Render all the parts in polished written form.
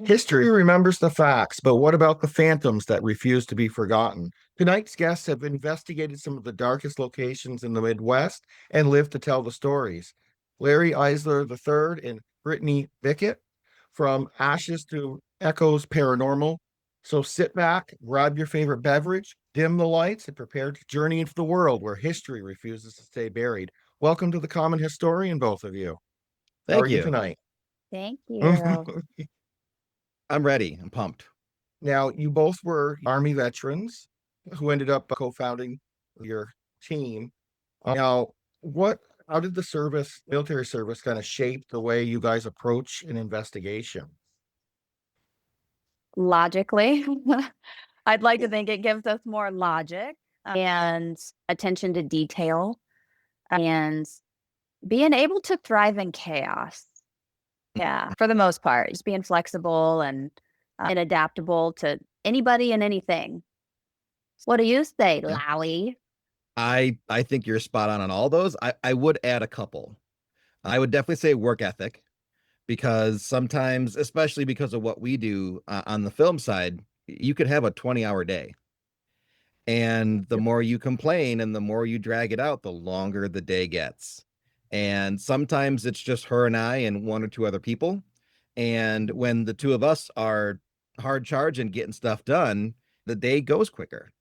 History remembers the facts, but what about the phantoms that refuse to be forgotten? Tonight's guests have investigated some of the darkest locations in the Midwest and lived to tell the stories. Larry Eisler III and Brittany Bickett, from Ashes to Echoes Paranormal. So sit back, grab your favorite beverage, dim the lights, and prepare to journey into the world where history refuses to stay buried. Welcome to the Common Historian, both of you. How are Thank you you. tonight? Thank you. I'm ready. I'm pumped. Now, you both were Army veterans who ended up co-founding your team. Now, how did the military service kind of shape the way you guys approach an investigation? Logically, I'd like to think it gives us more logic and attention to detail and being able to thrive in chaos. Yeah, for the most part, just being flexible and adaptable to anybody and anything. What do you say, Yeah. Lowy? I think you're spot on all those. I would add a couple. I would definitely say work ethic because sometimes, especially because of what we do on the film side, you could have a 20-hour day. And the Yep. more you complain and the more you drag it out, the longer the day gets. And sometimes it's just her and I and one or two other people. And when the two of us are hard charge and getting stuff done, the day goes quicker.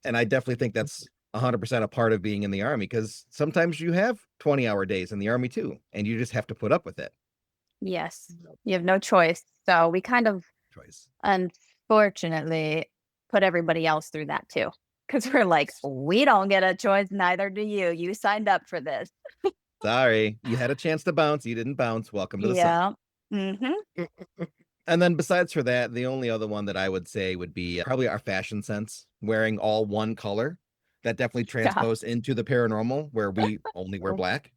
And I definitely think that's 100% a part of being in the army because sometimes you have 20-hour days in the army too, and you just have to put up with it. Yes, you have no choice. So we kind of, Choice. unfortunately, put everybody else through that too. Because we're like, we don't get a choice, neither do you. You signed up for this. Sorry, you had a chance to bounce, you didn't bounce. Welcome to the sun. Yeah. Mm-hmm. And then besides for that, the only other one that I would say would be probably our fashion sense, wearing all one color. That definitely Yeah. transposed into the paranormal where we only wear black.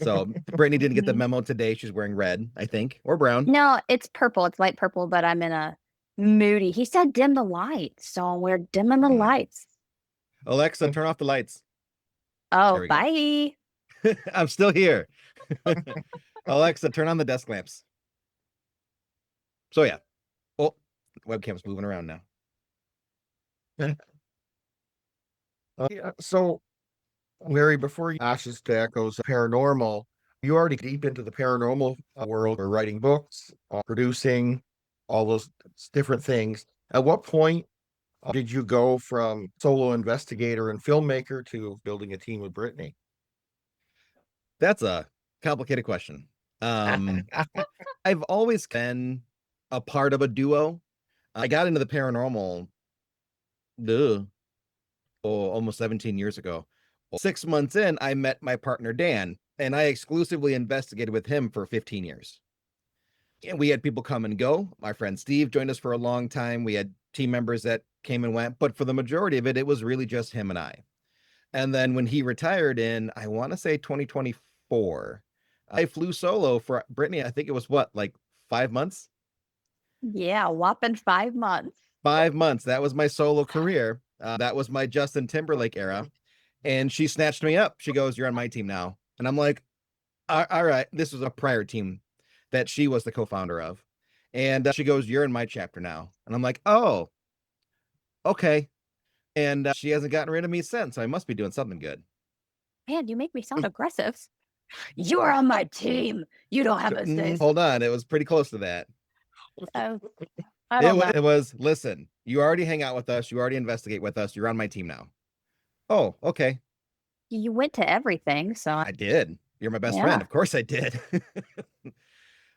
So Brittany didn't get the Mhm. memo today. She's wearing red, I think, or brown. No, it's purple. It's light purple, but I'm in a moody. He said dim the lights, so we're dimming the Mm. lights. Alexa, turn off the lights. Oh, There we go. bye. I'm still here. Alexa, turn on the desk lamps. So yeah. Oh, webcam's moving around now. Yeah, so Larry, before you Ashes to Echoes Paranormal, you already deep into the paranormal world or writing books, producing all those different things. At what point did you go from solo investigator and filmmaker to building a team with Brittany? That's a complicated question. Um, I've always been a part of a duo. I got into the paranormal duh, almost 17 years ago. 6 months in, I met my partner Dan, and I exclusively investigated with him for 15 years. And we had people come and go. My friend Steve joined us for a long time. We had team members that came and went, but for the majority of it, it was really just him and I. And then when he retired in, I want to say 2024, I flew solo for Brittany. I think it was what, like 5 months? Yeah, whopping 5 months. 5 months. That was my solo career. That was my Justin Timberlake era. And she snatched me up. She goes, "You're on my team now." And I'm like, all right. This was a prior team that she was the co founder of. And she goes, "You're in my chapter now." And I'm like, "Oh, okay." And she hasn't gotten rid of me since. So I must be doing something good. Man, you make me sound aggressive. You're on my team. You don't have a say. Hold on. It was pretty close to that. So, I don't know. It was, listen, you already hang out with us. You already investigate with us. You're on my team now. Oh, okay. You went to everything, so I did. You're my best friend. yeah. Of course I did.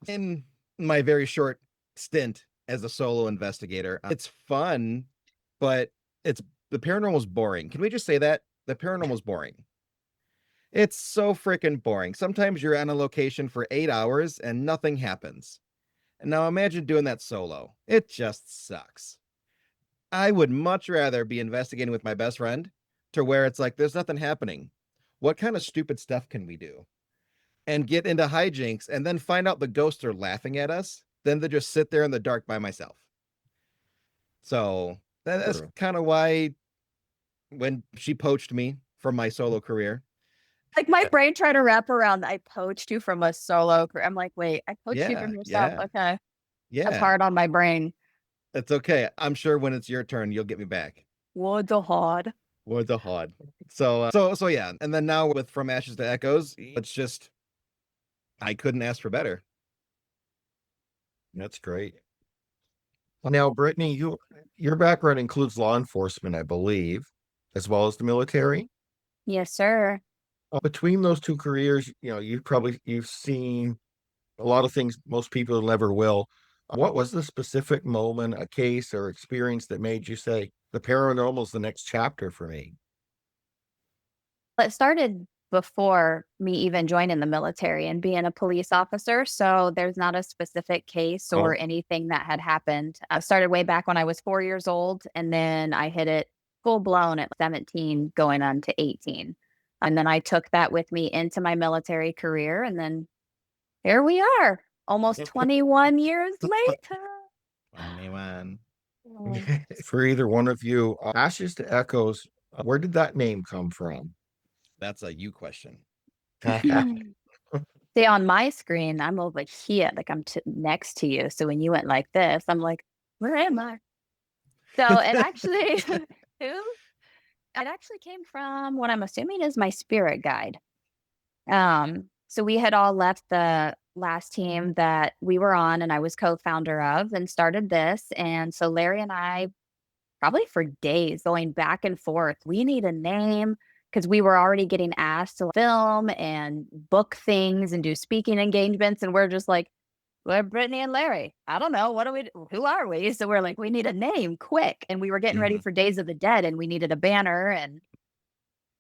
In my very short stint as a solo investigator, it's fun, but it's the paranormal is boring. Can we just say that? The paranormal is boring. It's so freaking boring. Sometimes you're on a location for 8 hours and nothing happens. And now imagine doing that solo. It just sucks. I would much rather be investigating with my best friend to where it's like there's nothing happening. What kind of stupid stuff can we do? And get into hijinks and then find out the ghosts are laughing at us than to just sit there in the dark by myself. So that's True. kind of why when she poached me from my solo career, Like my brain tried to wrap around. I poached you from a solo career. I'm like, wait, I poached you Yeah, from yourself. yeah, Okay, that's yeah. hard on my brain. It's okay. I'm sure when it's your turn, you'll get me back. What the hard? What the hod. So yeah. And then now with From Ashes to Echoes, it's just I couldn't ask for better. That's great. Now, Brittany, your background includes law enforcement, I believe, as well as the military. Yes, sir. Between those two careers, you've seen a lot of things most people never will. What was the specific moment, a case or experience that made you say the paranormal is the next chapter for me? It started before me even joining the military and being a police officer. So there's not a specific case Oh, or anything that had happened. I started way back when I was 4 years old, and then I hit it full blown at 17, going on to 18. And then I took that with me into my military career. And then here we are, almost 21 years later. 21. Oh. for either one of you, Ashes to Echoes, where did that name come from? That's a you question. See, on my screen, I'm over here, like I'm next to you. So when you went like this, I'm like, where am I? So it actually, who? It actually came from what I'm assuming is my spirit guide. So we had all left the last team that we were on, and I was co-founder of, and started this. And so Larry and I, probably for days, going back and forth, we need a name because we were already getting asked to film and book things and do speaking engagements, and we're just like, we're Brittany and Larry. I don't know. What do we? Who are we? So we're like, we need a name quick, and we were getting ready Mhm. for Days of the Dead, and we needed a banner, and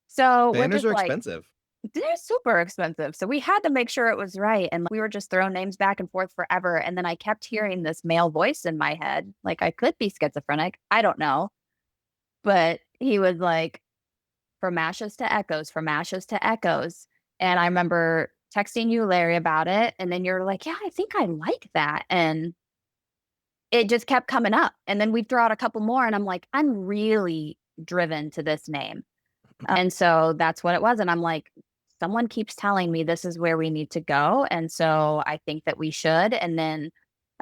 so we're Banners just are like, expensive. they're super expensive. So we had to make sure it was right. And we were just throwing names back and forth forever. And then I kept hearing this male voice in my head. Like I could be schizophrenic. I don't know. But he was like, from ashes to echoes, from ashes to echoes. And I remember texting you, Larry, about it. And then you're like, yeah, I think I like that. And it just kept coming up. And then we throw out a couple more. And I'm like, I'm really driven to this name. And so that's what it was. And I'm like, someone keeps telling me this is where we need to go. And so I think that we should. And then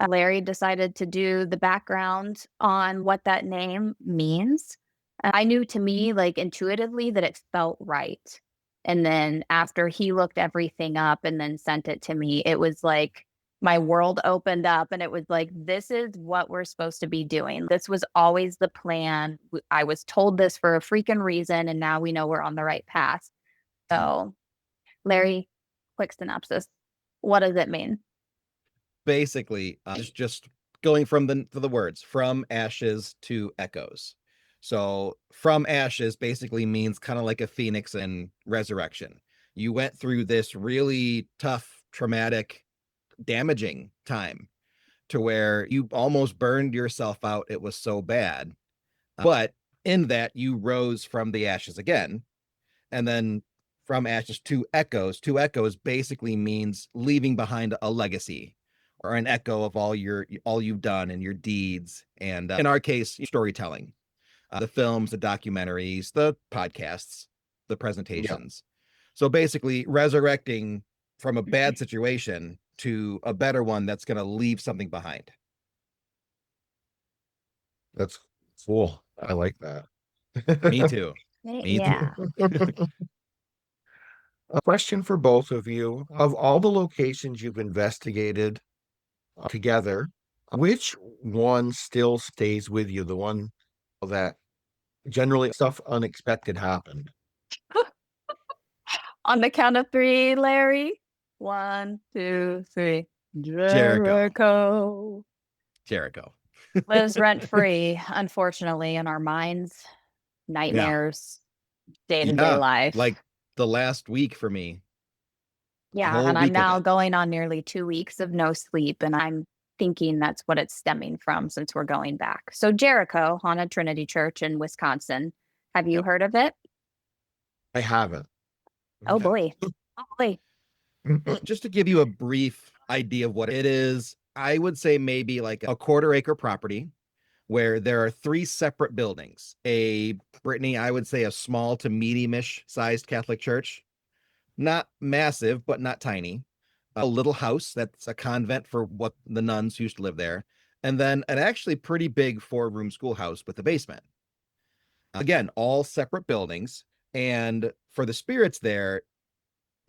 Larry decided to do the background on what that name means. I knew to me, like intuitively, that it felt right. And then after he looked everything up and then sent it to me, it was like my world opened up and it was like, this is what we're supposed to be doing. This was always the plan. I was told this for a freaking reason. And now we know we're on the right path. So, Larry, quick synopsis. What does it mean? Basically, just going from the words from ashes to echoes. So from ashes basically means kind of like a phoenix in resurrection. You went through this really tough, traumatic, damaging time to where you almost burned yourself out. It was so bad. But in that, you rose from the ashes again. And then from ashes to echoes basically means leaving behind a legacy or an echo of all you've done and your deeds. And in our case, storytelling, the films, the documentaries, the podcasts, the Yeah, presentations. So basically, resurrecting from a bad situation to a better one that's going to leave something behind. that's cool. I like that. Me too. Me too. Yeah. A question for both of you. Of all the locations you've investigated together, which one still stays with you? The one that generally stuff unexpected happened? On the count of three, Larry. 1, 2, 3. Jericho. Jericho Jericho. lives rent free, unfortunately, in our minds, Yeah. nightmares, day to day Yeah. life. Like the last week for me, a Yeah. whole And I'm week of now it. going on nearly 2 weeks of no sleep. And I'm thinking that's what it's stemming from since we're going back. So, Jericho, Haunted Trinity Church in Wisconsin. Have you Yep. heard of it? I haven't. Oh, Okay. boy. Oh, boy. Just to give you a brief idea of what it is, I would say maybe like a quarter acre property where there are three separate buildings. A Brittany, I would say a small to medium-ish sized Catholic church, not massive, but not tiny. A little house that's a convent for what the nuns used to live there, and then an actually pretty big 4-room schoolhouse with a basement. Again, all separate buildings. And for the spirits there,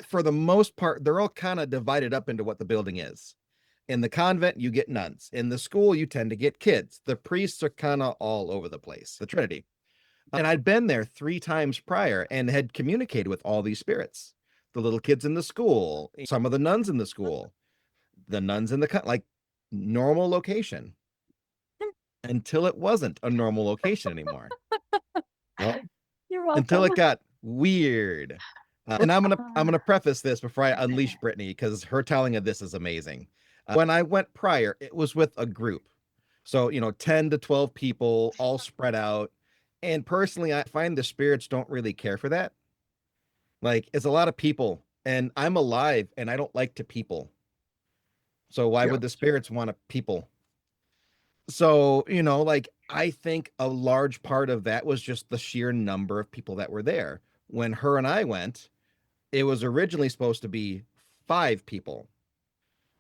for the most part, they're all kind of divided up into what the building is. In the convent, you get nuns. In the school, you tend to get kids. The priests are kind of all over the place, the Trinity. And I'd been there 3 times prior and had communicated with all these spirits. The little kids in the school, some of the nuns in the school, the nuns in the like normal location, until it wasn't a normal location anymore. You're welcome. Until it got weird. And I'm gonna preface this before I unleash Brittany, because her telling of this is amazing. When I went prior, it was with a group, so 10 to 12 people all spread out. And personally, I find the spirits don't really care for that. Like, it's a lot of people, and I'm alive, and I don't like to people. So why would the spirits want to people? So, like, I think a large part of that was just the sheer number of people that were there. When her and I went, it was originally supposed to be 5 people.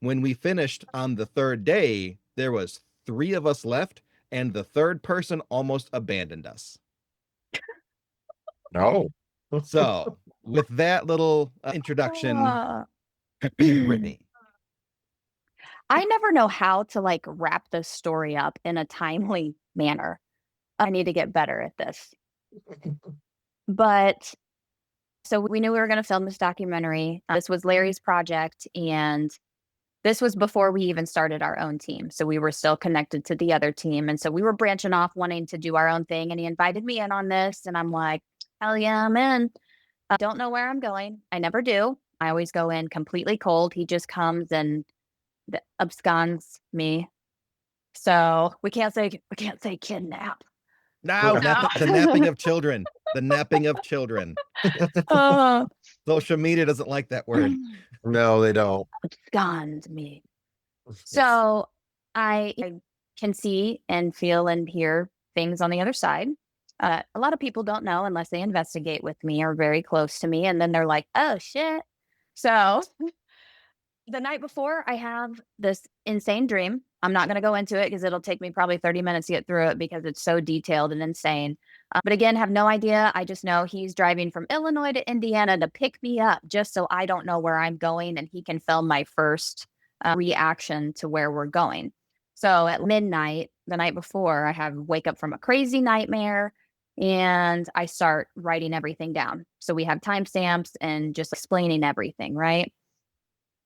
When we finished on the 3rd day, there was 3 of us left, and the 3rd person almost abandoned us. No. So, with that little introduction, Brittany. I never know how to like wrap this story up in a timely manner. I need to get better at this. But so we knew we were going to film this documentary. This was Larry's project, and this was before we even started our own team. So we were still connected to the other team. And so we were branching off, wanting to do our own thing. And he invited me in on this. And I'm like, hell yeah, I'm in. I don't know where I'm going. I never do. I always go in completely cold. He just comes and absconds me. So we can't say kidnap. No, the napping of children. The napping of children. Social media doesn't like that word. No, they don't. Abscond me. So I can see and feel and hear things on the other side. A lot of people don't know unless they investigate with me or very close to me. And then they're like, oh, shit. So the night before, I have this insane dream. I'm not going to go into it because it'll take me probably 30 minutes to get through it because it's so detailed and insane. But again, have no idea. I just know he's driving from Illinois to Indiana to pick me up just so I don't know where I'm going and he can film my first reaction to where we're going. So at midnight, the night before, I wake up from a crazy nightmare and I start writing everything down. So we have timestamps and just explaining everything, right?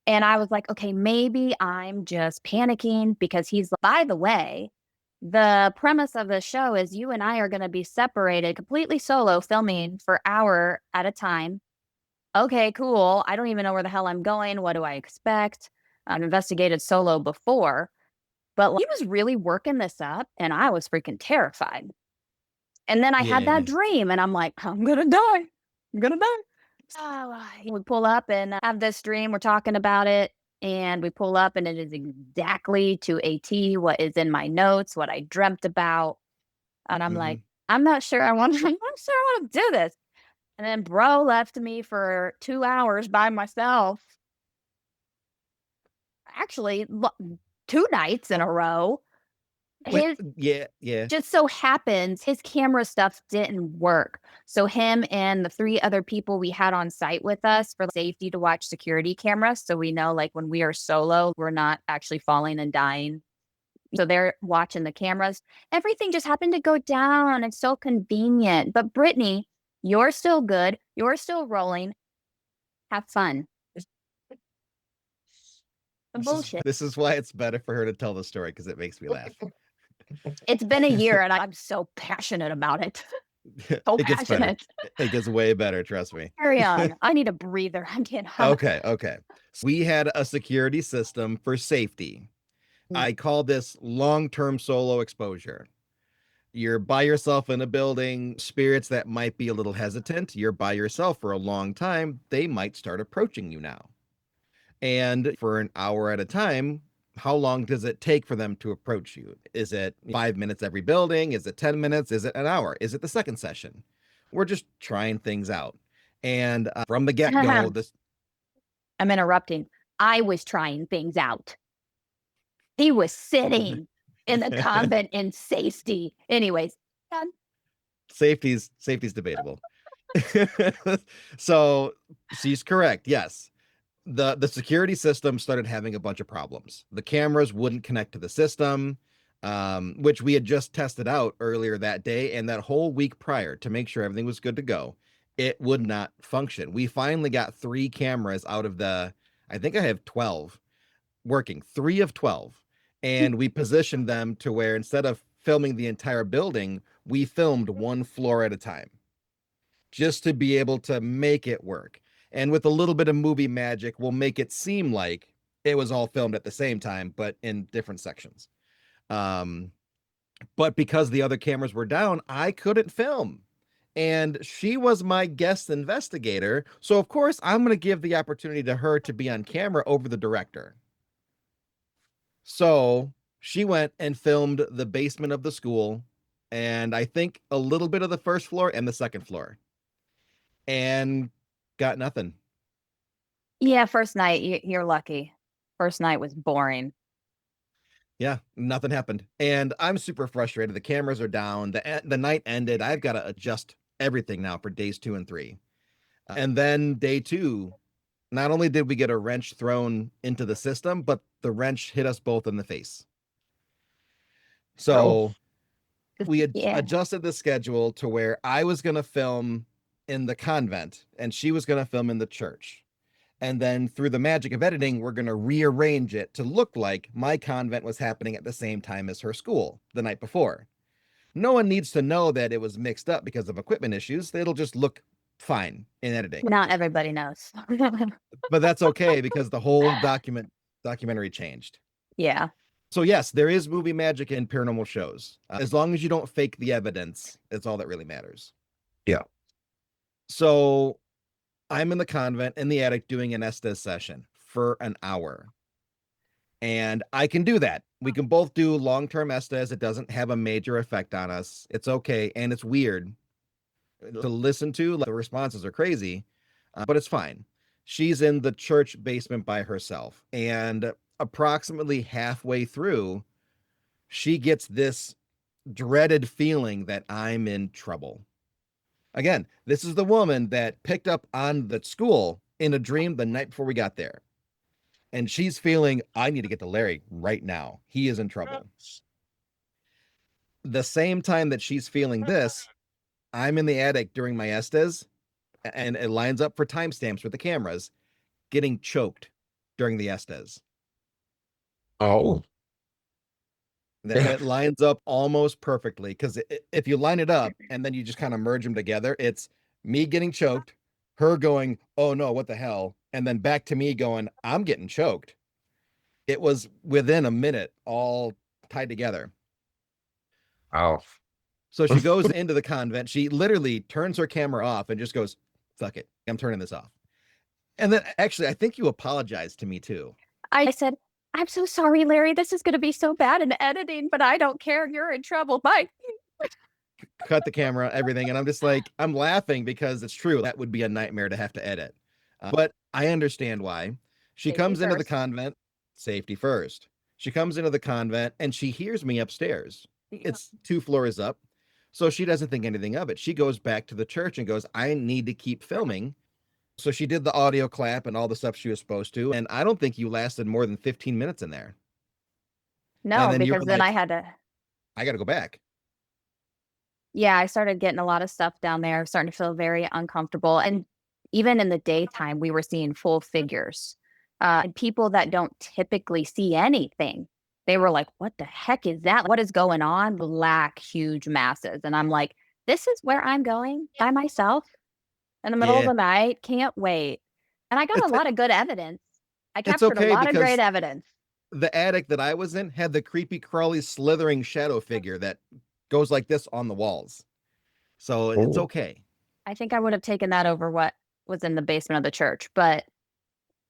And I was like, okay, maybe I'm just panicking because he's, by the way, the premise of the show is you and I are going to be separated completely solo filming for an hour at a time. Okay, cool. I don't even know where the hell I'm going. What do I expect? I've investigated solo before, but he was really working this up and I was freaking terrified. And then I had that dream and I'm like, I'm going to die. I'm going to die. So we pull up and have this dream. We're talking about it. And we pull up and it is exactly to a T what is in my notes, what I dreamt about. And I'm like, I'm not sure I want to do this. And then bro left me for 2 hours by myself. Actually, 2 nights in a row. Just so happens his camera stuff didn't work. So him and the 3 other people we had on site with us for safety to watch security cameras. So we know like when we are solo, we're not actually falling and dying. So they're watching the cameras. Everything just happened to go down. It's so convenient. But Brittany, you're still good. You're still rolling. Have fun. Bullshit. This is why it's better for her to tell the story because it makes me laugh. It's been a year and I'm so passionate about it. So it gets passionate. better. It gets way better, trust me. Carry on. I need a breather. I'm getting hot. Okay. So we had a security system for safety. I call this long-term solo exposure. You're by yourself in a building, spirits that might be a little hesitant, you're by yourself for a long time, they might start approaching you now. And for an hour at a time, how long does it take for them to approach you? Is it 5 minutes every building? Is it 10 minutes? Is it an hour? Is it the second session? We're just trying things out. And from the get-go, this I'm interrupting. I was trying things out. He was sitting in the convent in safety. Anyways, done. safety's debatable. So she's correct. Yes. The security system started having a bunch of problems. The cameras wouldn't connect to the system, which we had just tested out earlier that day and that whole week prior to make sure everything was good to go. It would not function. We finally got 3 cameras out of the, I think I have 12 working, 3 of 12. And we positioned them to where instead of filming the entire building, we filmed 1 floor at a time just to be able to make it work. And with a little bit of movie magic, we'll make it seem like it was all filmed at the same time, but in different sections. But because the other cameras were down, I couldn't film. And she was my guest investigator. So, of course, I'm going to give the opportunity to her to be on camera over the director. So she went and filmed the basement of the school, and I think a little bit of the first floor and the second floor, and got nothing. Yeah, first night, you're lucky. First night was boring. Yeah, nothing happened. And I'm super frustrated. The cameras are down. The night ended. I've got to adjust everything now for days 2 and 3. And then day 2, not only did we get a wrench thrown into the system, but the wrench hit us both in the face. So we had adjusted the schedule to where I was going to film in the convent and she was going to film in the church. And then through the magic of editing, we're going to rearrange it to look like my convent was happening at the same time as her school the night before. No one needs to know that it was mixed up because of equipment issues. It'll just look fine in editing. Not everybody knows. But that's okay because the whole documentary changed. Yeah. So yes, there is movie magic in paranormal shows. As long as you don't fake the evidence, it's all that really matters. Yeah. So I'm in the convent in the attic doing an Estes session for an hour. And I can do that. We can both do long-term Estes. It doesn't have a major effect on us. It's okay. And it's weird to listen to. Like, the responses are crazy, but it's fine. She's in the church basement by herself. And approximately halfway through, she gets this dreaded feeling that I'm in trouble. Again, this is the woman that picked up on the school in a dream the night before we got there. And she's feeling, I need to get to Larry right now. He is in trouble. The same time that she's feeling this, I'm in the attic during my Estes, and it lines up for timestamps with the cameras, getting choked during the Estes. Oh. It lines up almost perfectly because if you line it up and then you just kind of merge them together, it's me getting choked, her going, oh no, what the hell? And then back to me going, I'm getting choked. It was within a minute, all tied together. Oh. So she goes into the convent. She literally turns her camera off and just goes, fuck it, I'm turning this off. And then actually, I think you apologized to me too. I said, I'm so sorry, Larry. This is going to be so bad in editing, but I don't care. You're in trouble. Bye. Cut the camera, everything. And I'm just like, I'm laughing because it's true. That would be a nightmare to have to edit. But I understand why. She Safety comes into the first. convent, safety first. She comes into the convent and she hears me upstairs. It's 2 floors up. So she doesn't think anything of it. She goes back to the church and goes, I need to keep filming. So she did the audio clap and all the stuff she was supposed to. And I don't think you lasted more than 15 minutes in there. No, then you because were then like, I had to. I got to go back. Yeah, I started getting a lot of stuff down there, starting to feel very uncomfortable. And even in the daytime, we were seeing full figures. And people that don't typically see anything, they were like, what the heck is that? What is going on? Black, huge masses. And I'm like, this is where I'm going by myself in the middle of Yeah. the night. Can't wait. And I got a It's- lot of good evidence. I It's captured a okay lot of because great evidence. the attic that I was in had the creepy, crawly, slithering shadow figure that goes like this on the walls. So it's Oh. okay. I think I would have taken that over what was in the basement of the church. But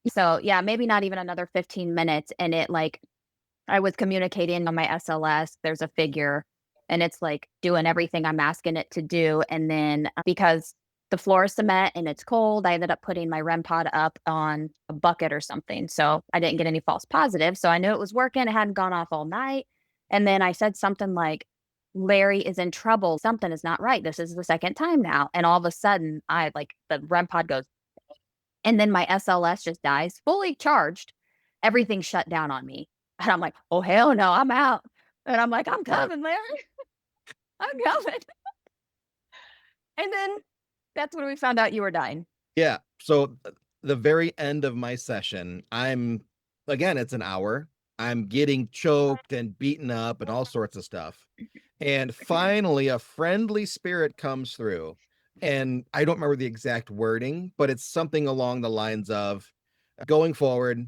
so yeah, maybe not even another 15 minutes. And it like I was communicating on my SLS, there's a figure and it's like doing everything I'm asking it to do. And then because the floor is cement and it's cold. I ended up putting my REM pod up on a bucket or something. So I didn't get any false positives. So I knew it was working. It hadn't gone off all night. And then I said something like, Larry is in trouble. Something is not right. This is the second time now. And all of a sudden, the REM pod goes, and then my SLS just dies, fully charged. Everything shut down on me. And I'm like, oh, hell no, I'm out. And I'm like, I'm coming, Larry. I'm coming. And then that's when we found out you were dying. Yeah. So the very end of my session, again, it's an hour. I'm getting choked and beaten up and all sorts of stuff. And finally, a friendly spirit comes through. And I don't remember the exact wording, but it's something along the lines of going forward,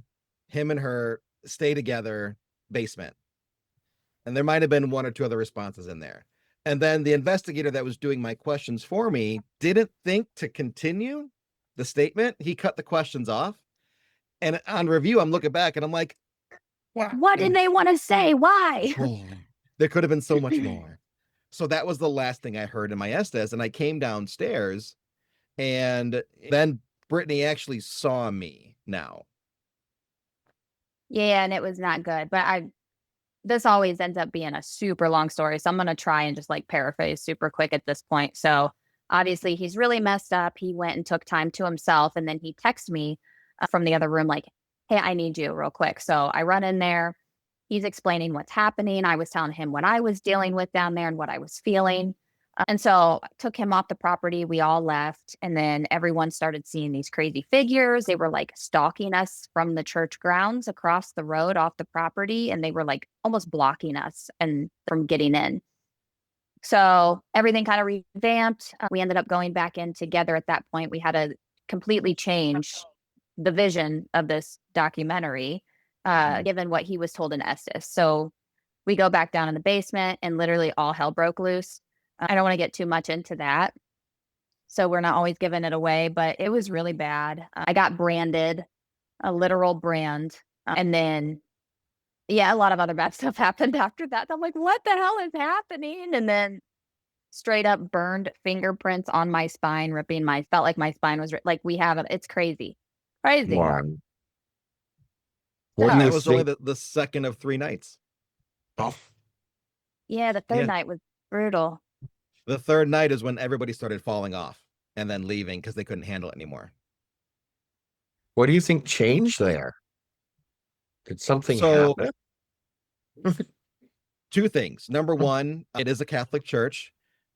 him and her stay together, basement. And there might have been one or two other responses in there. And then the investigator that was doing my questions for me didn't think to continue the statement. He cut the questions off. And on review, I'm looking back and I'm like, what did they want to say? Why? There could have been so much more. So that was the last thing I heard in my Estes. And I came downstairs and then Brittany actually saw me now. Yeah, and it was not good. But this always ends up being a super long story. So I'm going to try and just like paraphrase super quick at this point. So obviously he's really messed up. He went and took time to himself. And then he texted me from the other room, like, hey, I need you real quick. So I run in there. He's explaining what's happening. I was telling him what I was dealing with down there and what I was feeling. And so I took him off the property. We all left. And then everyone started seeing these crazy figures. They were like stalking us from the church grounds across the road off the property. And they were like almost blocking us and from getting in. So everything kind of revamped. We ended up going back in together at that point. We had to completely change the vision of this documentary, given what he was told in Estes. So we go back down in the basement and literally all hell broke loose. I don't want to get too much into that. So we're not always giving it away, but it was really bad. I got branded, a literal brand. And then, yeah, a lot of other bad stuff happened after that. I'm like, what the hell is happening? And then straight up burned fingerprints on my spine, felt like my spine was like, we have it. It's crazy. Crazy. Wow. So, What do you That was only think? the second of 3 nights. Oh, yeah, the third Yeah. night was brutal. The third night is when everybody started falling off and then leaving because they couldn't handle it anymore. what do you think changed there? Did something So- happen? 2 things. Number one, it is a Catholic church.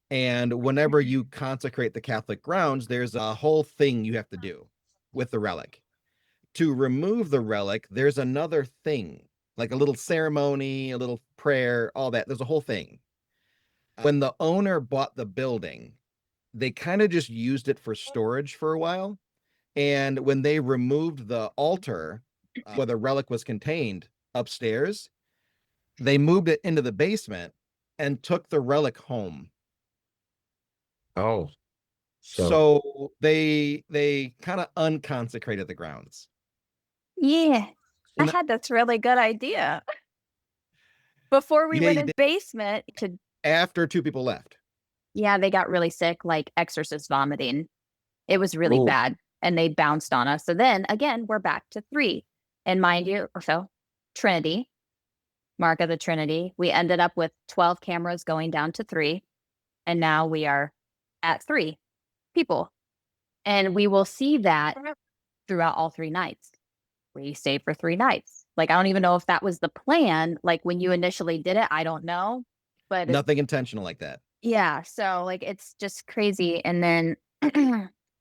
And whenever you consecrate the Catholic grounds, there's a whole thing you have to do with the relic. To remove the relic, there's another thing, like a little ceremony, a little prayer, all that. There's a whole thing. When the owner bought the building, they kind of just used it for storage for a while. And when they removed the altar where the relic was contained upstairs, they moved it into the basement and took the relic home. Oh, So they kind of unconsecrated the grounds. Yeah. I And- had this really good idea. Before we Yeah, went you in did. the basement to, After 2 people left. yeah, they got really sick, like exorcist vomiting. It was really Ooh. bad. And they bounced on us. So then again, we're back to 3. And mind you, or so, Trinity, Mark of the Trinity. We ended up with 12 cameras going down to 3. And now we are at 3 people. And we will see that throughout all 3 nights. We stayed for 3 nights. Like, I don't even know if that was the plan. Like when you initially did it, I don't know. But Nothing intentional like that. yeah, so like it's just crazy. And then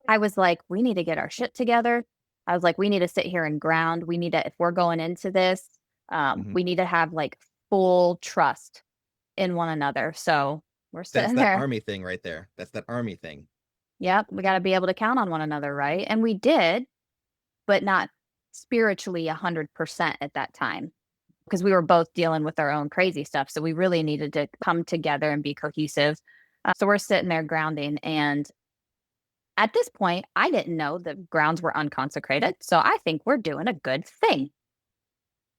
I was like, we need to get our shit together. I was like, we need to sit here and ground. We need to, if we're going into this, Mhm. we need to have like full trust in one another. So we're That's sitting that there. army thing right there. That's that army thing. Yep, we got to be able to count on one another, right? And we did, but not spiritually 100% at that time because we were both dealing with our own crazy stuff. So we really needed to come together and be cohesive. So we're sitting there grounding. And at this point, I didn't know the grounds were unconsecrated. So I think we're doing a good thing.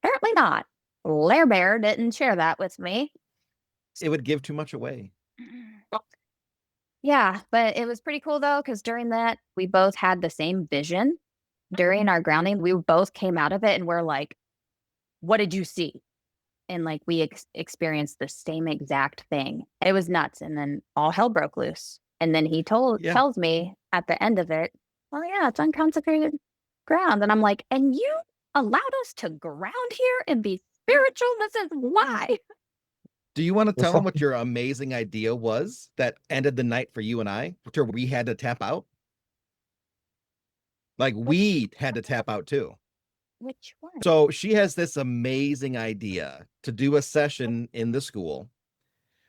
Apparently not. Lair Bear didn't share that with me. It would give too much away. Yeah, but it was pretty cool though, because during that, we both had the same vision. During our grounding, we both came out of it and we're like, what did you see? And like we experienced the same exact thing. It was nuts. And then all hell broke loose. And then he Yeah. tells me at the end of it, well, yeah, it's unconsecrated ground. And I'm like, and you allowed us to ground here and be spiritual? This is why. Do you want to tell So- them what your amazing idea was that ended the night for you and I, where we had to tap out? Like we had to tap out too. Which one? So she has this amazing idea to do a session in the school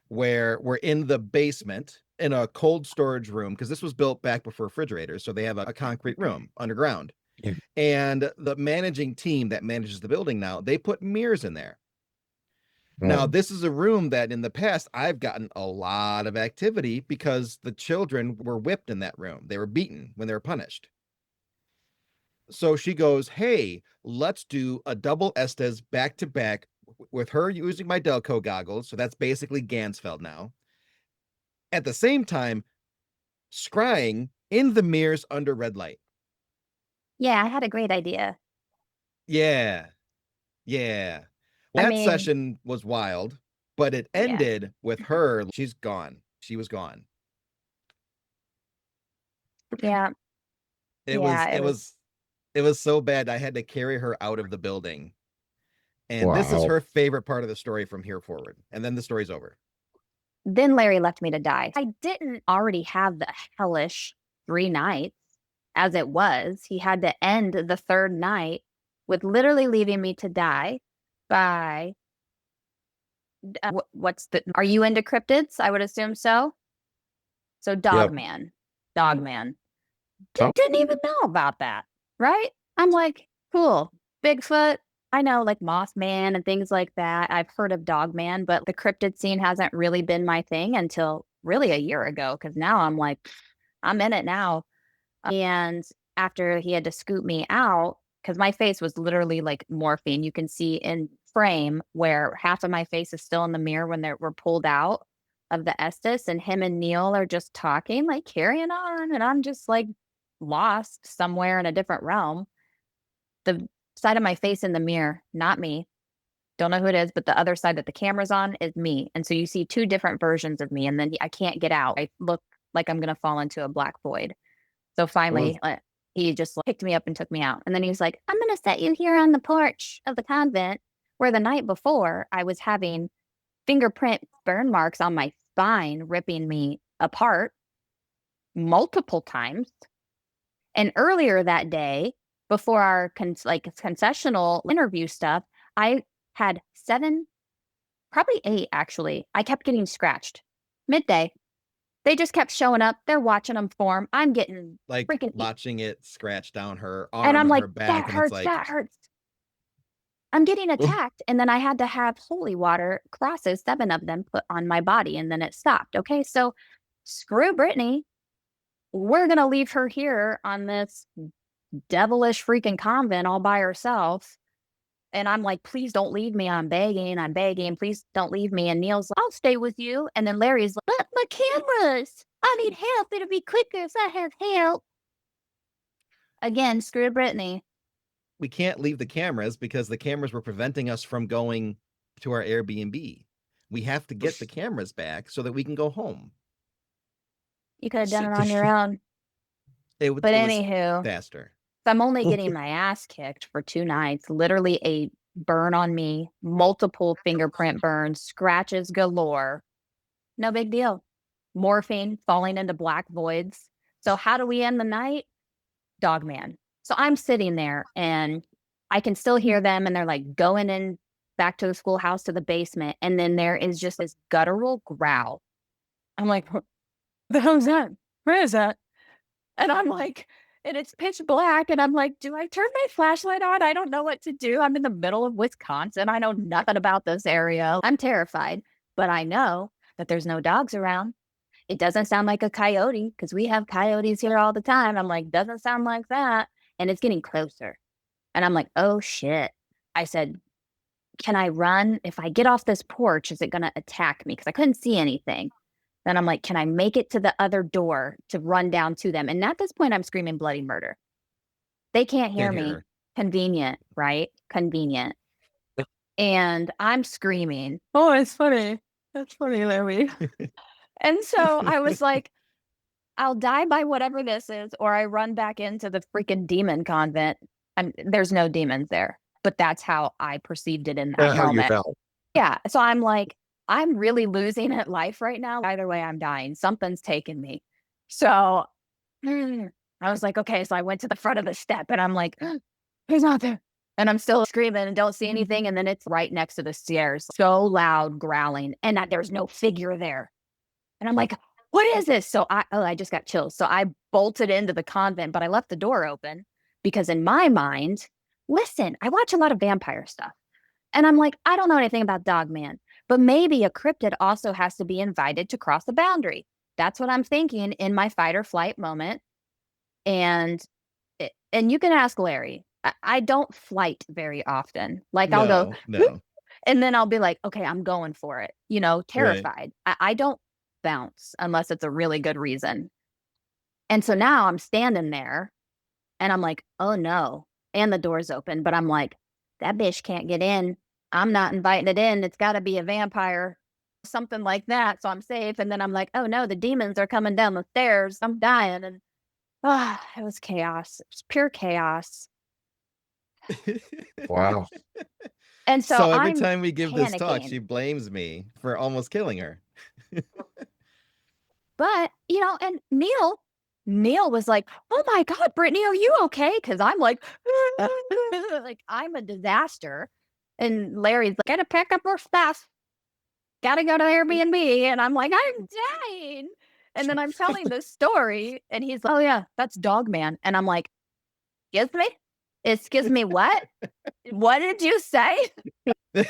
where we're in the basement in a cold storage room, because this was built back before refrigerators. So they have a concrete room underground. Yeah. And the managing team that manages the building now, they put mirrors in there. Now, this is a room that in the past I've gotten a lot of activity because the children were whipped in that room. They were beaten when they were punished. So she goes, hey, let's do a double Estes back to back with her using my Delco goggles. So that's basically Gansfeld now. At the same time, scrying in the mirrors under red light. Yeah, I had a great idea. Yeah. Yeah. I That mean, session was wild, but it yeah, ended with her. She's gone. She was gone. yeah, It was, yeah, it it was. was, it was so bad. I had to carry her out of the building. And this is Wow. her favorite part of the story from here forward. And then the story's over. Then Larry left me to die. I didn't already have the hellish 3 nights as it was. He had to end the third night with literally leaving me to die by what's the are you into cryptids? I would assume so. So Yep. Dogman. Tell- Didn't even know about that, right? I'm like, cool. Bigfoot. I know like Mothman and things like that. I've heard of Dogman, but the cryptid scene hasn't really been my thing until really a year ago. Cause now I'm like, I'm in it now. And after he had to scoop me out, because my face was literally like morphine. You can see in frame where half of my face is still in the mirror when we're pulled out of the Estes, and him and Neil are just talking, like carrying on. And I'm just like lost somewhere in a different realm. The side of my face in the mirror, not me. Don't know who it is, but the other side that the camera's on is me. And so you see two different versions of me, and then I can't get out. I look like I'm going to fall into a black void. So finally, he just like, picked me up and took me out. And then he was like, I'm going to set you here on the porch of the convent, where the night before I was having fingerprint burn marks on my spine, ripping me apart multiple times. And earlier that day, before our concessional interview stuff, I had 7, probably 8 actually. I kept getting scratched midday. They just kept showing up. They're watching them form. I'm getting Like freaking, watching it scratch down her and arm I'm and like, her back. that And it's hurts. like, That hurts. I'm getting attacked. And then I had to have holy water crosses, 7 of them put on my body. And then it stopped. Okay. So screw Brittany. We're going to leave her here on this devilish freaking convent all by herself. And I'm like, please don't leave me. I'm begging. I'm begging. Please don't leave me. And Neil's like, I'll stay with you. And then Larry's like, but my cameras. I need help. It'll be quicker if I have help. Again, screw Brittany. we can't leave the cameras because the cameras were preventing us from going to our Airbnb. We have to get the cameras back so that we can go home. You could have done it on your own. It But was anywho, faster. I'm only getting my ass kicked for 2 nights. Literally a burn on me, multiple fingerprint burns, scratches galore. No big deal. Morphine, falling into black voids. So how do we end the night? Dogman. So I'm sitting there and I can still hear them, and they're like going in back to the schoolhouse to the basement. And then there is just this guttural growl. I'm like, what the hell's that? Where is that? And I'm like, and it's pitch black. And I'm like, do I turn my flashlight on? I don't know what to do. I'm in the middle of Wisconsin. I know nothing about this area. I'm terrified, but I know that there's no dogs around. It doesn't sound like a coyote because we have coyotes here all the time. I'm like, doesn't sound like that. And it's getting closer. And I'm like, oh shit. I said, can I run? If I get off this porch, is it going to attack me? Because I couldn't see anything. Then I'm like, can I make it to the other door to run down to them? And at this point, I'm screaming bloody murder. They can't hear me. her. Convenient, right? Convenient. And I'm screaming. Oh, it's funny. That's funny, Larry. And so I was like, I'll die by whatever this is, or I run back into the freaking demon convent. There's no demons there, but that's how I perceived it in that How you moment. felt. Yeah. So I'm like, I'm really losing at life right now. Either way, I'm dying. Something's taking me. So I was like, okay. So I went to the front of the step and I'm like, he's not there. And I'm still screaming and don't see anything. And then it's right next to the stairs. So loud, growling, and there's no figure there. And I'm like, what is this? So I just got chills. So I bolted into the convent, but I left the door open because in my mind, listen, I watch a lot of vampire stuff. And I'm like, I don't know anything about Dogman, but maybe a cryptid also has to be invited to cross the boundary. That's what I'm thinking in my fight or flight moment. And you can ask Larry. I don't flight very often. Like I'll go, no. and then I'll be like, okay, I'm going for it. Terrified. Right. I don't bounce unless it's a really good reason. And so now I'm standing there and I'm like, oh no. And the door's open, but I'm like, that bitch can't get in. I'm not inviting it in. It's got to be a vampire, something like that. So I'm safe. And then I'm like, oh no, the demons are coming down the stairs. I'm dying. And it was chaos. It was pure chaos. Wow. And so every I'm time we give this talk, panicking. she blames me for almost killing her. But, and Neil was like, oh my God, Brittany, are you okay? Because I'm like, like, I'm a disaster. And Larry's like, gotta pack up our stuff. Gotta go to Airbnb. And I'm like, I'm dying. And then I'm telling this story. And he's like, oh yeah, that's Dogman. And I'm like, excuse me, what? What did you say?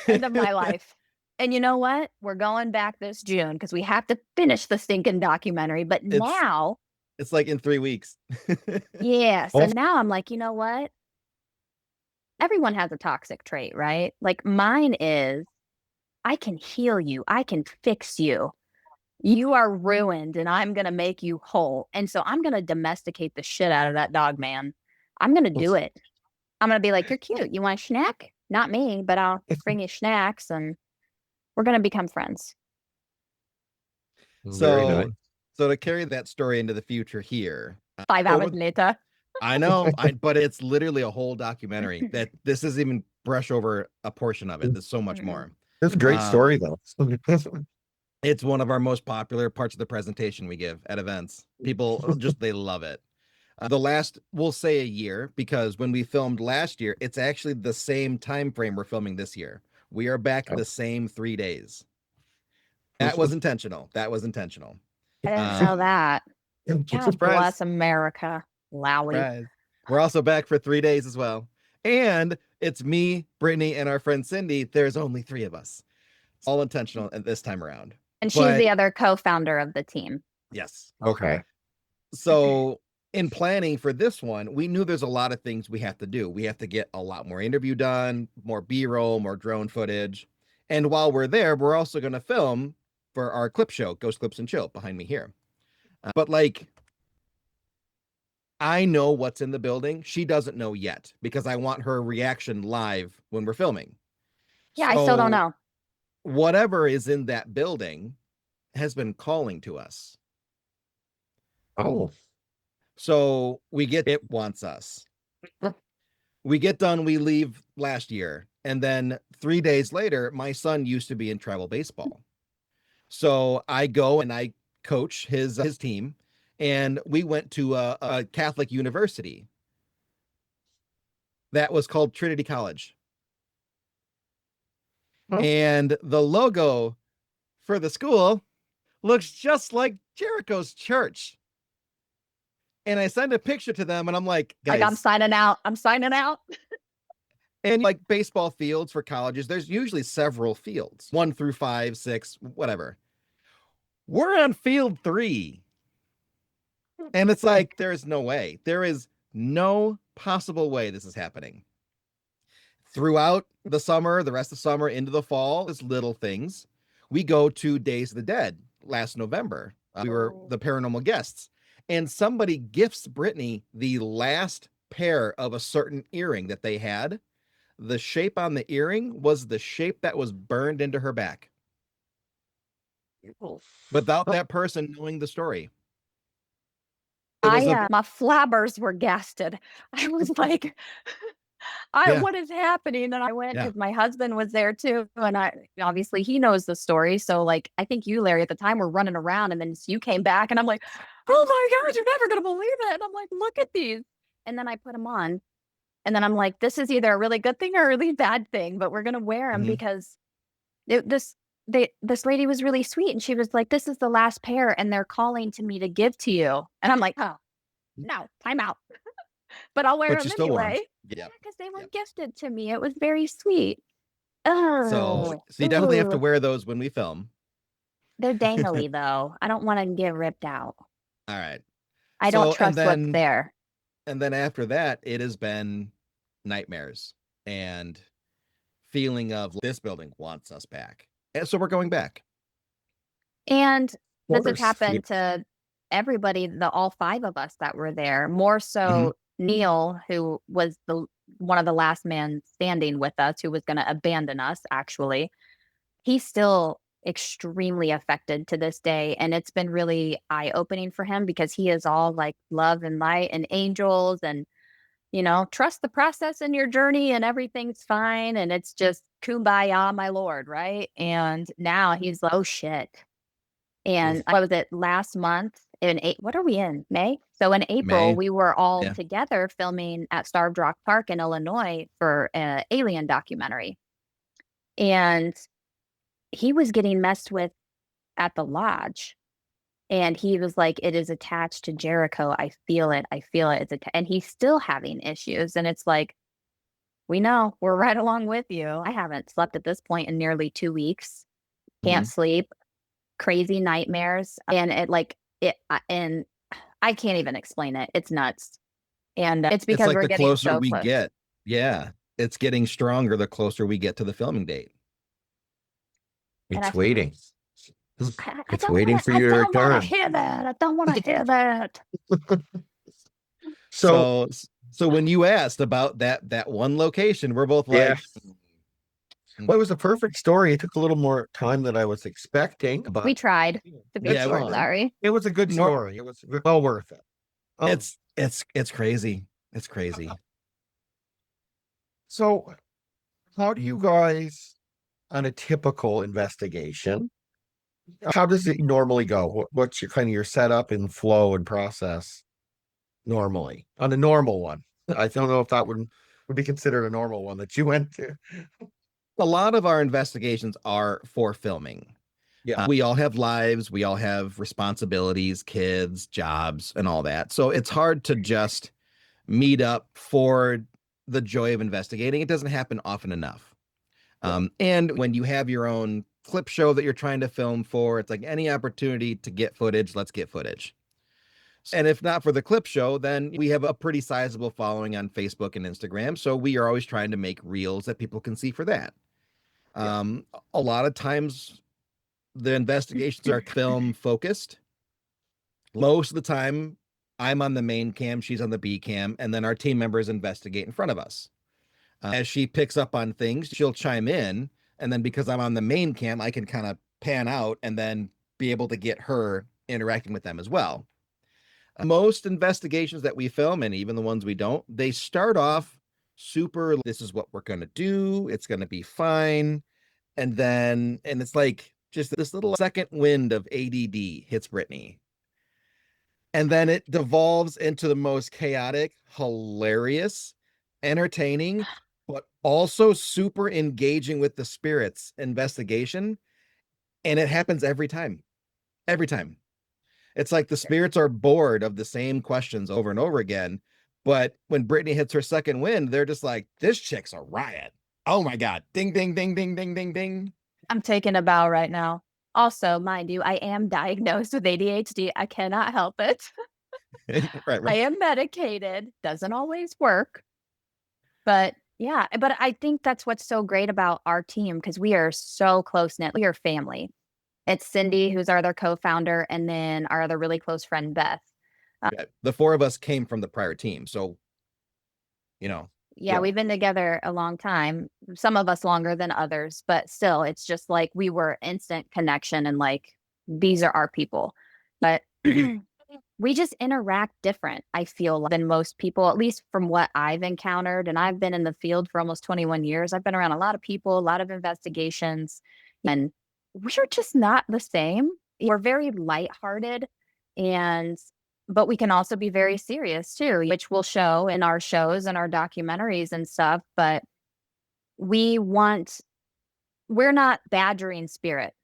End of my life. And you know what? We're going back this June because we have to finish the stinking documentary. But now it's like in 3 weeks. yeah. So now I'm like, you know what? Everyone has a toxic trait, right? Like mine is I can heal you. I can fix you. You are ruined and I'm going to make you whole. And so I'm going to domesticate the shit out of that dog, man. I'm going to do it. I'm going to be like, you're cute. You want a snack? Not me, but I'll bring you snacks and we're going to become friends. So to carry that story into the future here. 5 hours later. I know, but it's literally a whole documentary that this is even brush over a portion of it. There's so much more. It's a great story though. It's one of our most popular parts of the presentation we give at events. People they love it. The last, we'll say a year, because when we filmed last year, it's actually the same time frame we're filming this year. We are back the same 3 days. That was intentional. I didn't know that. God bless America. Lowy. We're also back for 3 days as well. And it's me, Brittany, and our friend Cindy. There's only 3 of us. It's all intentional at this time around. And she's the other co-founder of the team. Yes. Okay. So in planning for this one, we knew there's a lot of things we have to do. We have to get a lot more interview done, more B-roll, more drone footage. And while we're there, we're also going to film for our clip show, Ghost Clips and Chill, behind me here. But I know what's in the building. She doesn't know yet because I want her reaction live when we're filming. Yeah, so, I still don't know. Whatever is in that building has been calling to us. Oh. So it wants us. We get done, we leave last year. And then 3 days later, my son used to be in travel baseball. So I go and I coach his team. And we went to a Catholic university that was called Trinity College. And the logo for the school looks just like Jericho's church. And I send a picture to them and I'm like, guys, I'm signing out. And baseball fields for colleges, there's usually several fields, 1 through 5, 6, whatever. We're on field 3. And it's like, there's no way. There is no possible way this is happening. Throughout the summer, the rest of summer, into the fall, there's little things. We go to Days of the Dead last November. We were the paranormal guests, and somebody gifts Brittany the last pair of a certain earring that they had. The shape on the earring was the shape that was burned into her back without that person knowing the story. It was my flabbers were gasted. I was like, Yeah. what is happening? And I went Yeah. because my husband was there too. And obviously he knows the story. So like, I think you, Larry, at the time were running around and then you came back and I'm like, oh my God, you're never going to believe it. And I'm like, look at these. And then I put them on and then I'm like, this is either a really good thing or a really bad thing, but we're going to wear them because this lady was really sweet. And she was like, this is the last pair and they're calling to me to give to you. And I'm like, oh, no, time out. But I'll wear But them you're still warm. anyway. Yeah. Because they were gifted to me. It was very sweet. So Oh, you definitely have to wear those when we film. they're dangly though. I don't want to get ripped out. All right. I don't trust what's there. And then after that, it has been nightmares and feeling of this building wants us back. And so we're going back. And this has course. happened to everybody, all 5 of us that were there. More so Neil, who was one of the last men standing with us, who was going to abandon us, actually. He's still extremely affected to this day. And it's been really eye-opening for him because he is all like love and light and angels and, trust the process in your journey and everything's fine. And it's just kumbaya, my Lord, right? And now he's like, oh shit. And what was it, last month what are we in? May? So in April, May. we were all together filming at Starved Rock Park in Illinois for an alien documentary. And he was getting messed with at the lodge. And he was like, it is attached to Jericho. I feel it. I feel it. And he's still having issues. And it's like, we know, we're right along with you. I haven't slept at this point in nearly 2 weeks. Can't sleep. Crazy nightmares. And and I can't even explain it. It's nuts. And it's because like we're the getting closer so we close. get. Yeah. It's getting stronger the closer we get to the filming date. It's waiting. It's waiting for you to return. I don't want to hear that. I don't want to hear that. So when you asked about that one location, we're both like, well, it was a perfect story. It took a little more time than I was expecting, but we tried to be sorry. It was a good story. It was well worth it. It's crazy. It's crazy. So how do you guys, on a typical investigation, how does it normally go? What's your setup and flow and process normally on a normal one? I don't know if that would be considered a normal one that you went to. A lot of our investigations are for filming. Yeah. We all have lives. We all have responsibilities, kids, jobs, and all that. So it's hard to just meet up for the joy of investigating. It doesn't happen often enough. And when you have your own clip show that you're trying to film for, it's like any opportunity to get footage, let's get footage. And if not for the clip show, then we have a pretty sizable following on Facebook and Instagram. So we are always trying to make reels that people can see for that. A lot of times the investigations are film focused. Most of the time I'm on the main cam, she's on the B cam, and then our team members investigate in front of us. As she picks up on things, she'll chime in. And then because I'm on the main cam, I can kind of pan out and then be able to get her interacting with them as well. Most investigations that we film, and even the ones we don't, they start off super, this is what we're going to do. It's going to be fine. And it's like just this little second wind of ADD hits Brittany. And then it devolves into the most chaotic, hilarious, entertaining, but also super engaging with the spirits investigation. And it happens every time. Every time. It's like the spirits are bored of the same questions over and over again. But when Brittany hits her second wind, they're just like, this chick's a riot. Oh my God. Ding, ding, ding, ding, ding, ding, ding. I'm taking a bow right now. Also, mind you, I am diagnosed with ADHD. I cannot help it. Right. I am medicated. Doesn't always work. But yeah, I think that's what's so great about our team because we are so close-knit. We are family. It's Cindy, who's our other co-founder, and then our other really close friend, Beth. The 4 of us came from the prior team. So, Yeah, Yeah. we've been together a long time. Some of us longer than others, but still, it's just like we were instant connection and like these are our people. But we just interact different, I feel, than most people, at least from what I've encountered. And I've been in the field for almost 21 years. I've been around a lot of people, a lot of investigations, and we're just not the same. We're very lighthearted and but we can also be very serious too, which we'll show in our shows and our documentaries and stuff. But we want, we're not badgering spirit.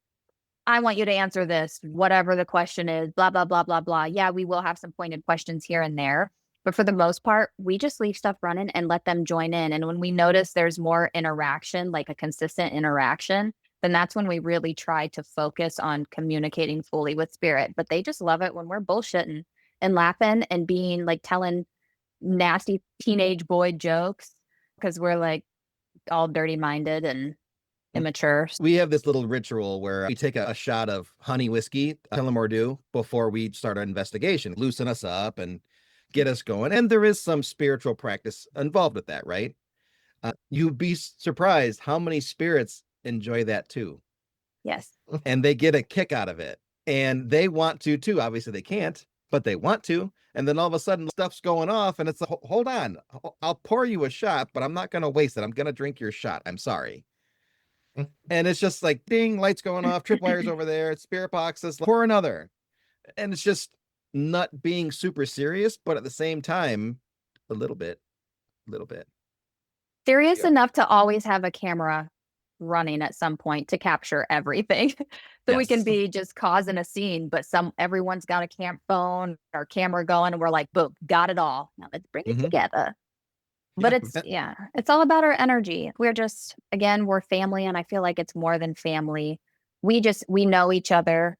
I want you to answer this, whatever the question is, blah, blah, blah, blah, blah. Yeah, we will have some pointed questions here and there. But for the most part, we just leave stuff running and let them join in. And when we notice there's more interaction, like a consistent interaction, then that's when we really try to focus on communicating fully with spirit. But they just love it when we're bullshitting and laughing and being like telling nasty teenage boy jokes because we're like all dirty minded and immature. we have this little ritual where we take a shot of honey whiskey, Tullamore before we start our investigation, loosen us up and get us going. And there is some spiritual practice involved with that, right? You'd be surprised how many spirits enjoy that too. Yes. And they get a kick out of it. And they want to too. Obviously, they can't, but they want to. And then all of a sudden, stuff's going off, and it's like, hold on, I'll pour you a shot, but I'm not going to waste it. I'm going to drink your shot. I'm sorry. And it's just like ding, lights going off, tripwires over there, it's spirit boxes, pour another. And it's just not being super serious, but at the same time, a little bit. Serious Yeah. enough to always have a camera running at some point to capture everything. So we can Yes. be just causing a scene, but everyone's got a phone or camera going, and we're like, boom, got it all. Now let's bring it Mhm. together. But it's all about our energy. We're just, again, we're family, and I feel like it's more than family. We know each other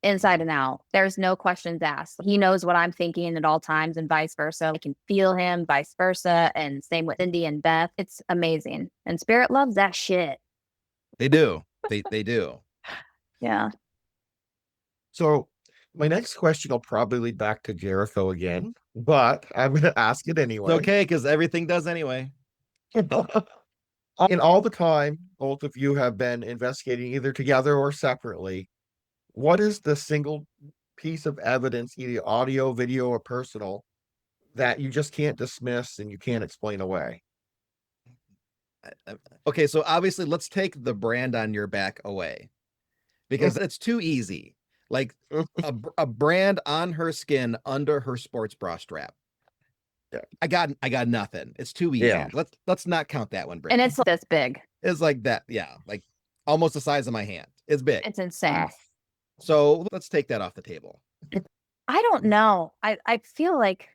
inside and out. There's no questions asked. He knows what I'm thinking at all times and vice versa. I can feel him, vice versa. And same with Cindy and Beth. It's amazing. And Spirit loves that shit. They do. They do. Yeah. So my next question will probably lead back to Jericho again, but I'm going to ask it It's anyway. okay, because everything does anyway. In all the time both of you have been investigating either together or separately, what is the single piece of evidence, either audio, video, or personal, that you just can't dismiss and you can't explain away? Okay, so obviously let's take the brand on your back away, because it's too easy. Like a brand on her skin under her sports bra strap. Yeah. I got nothing. It's too easy. Yeah. Let's not count that one, And Brittany. it's this big. It's like that. Yeah, like almost the size of my hand. It's big. It's insane. So let's take that off the table. I don't know. I feel like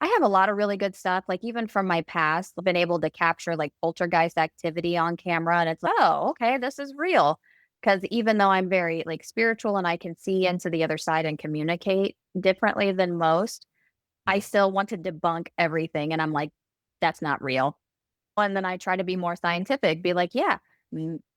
I have a lot of really good stuff. Like even from my past, I've been able to capture like poltergeist activity on camera. And it's like, oh, okay, this is real. Because even though I'm very like spiritual and I can see into the other side and communicate differently than most, I still want to debunk everything. And I'm like, that's not real. And then I try to be more scientific, be like, yeah,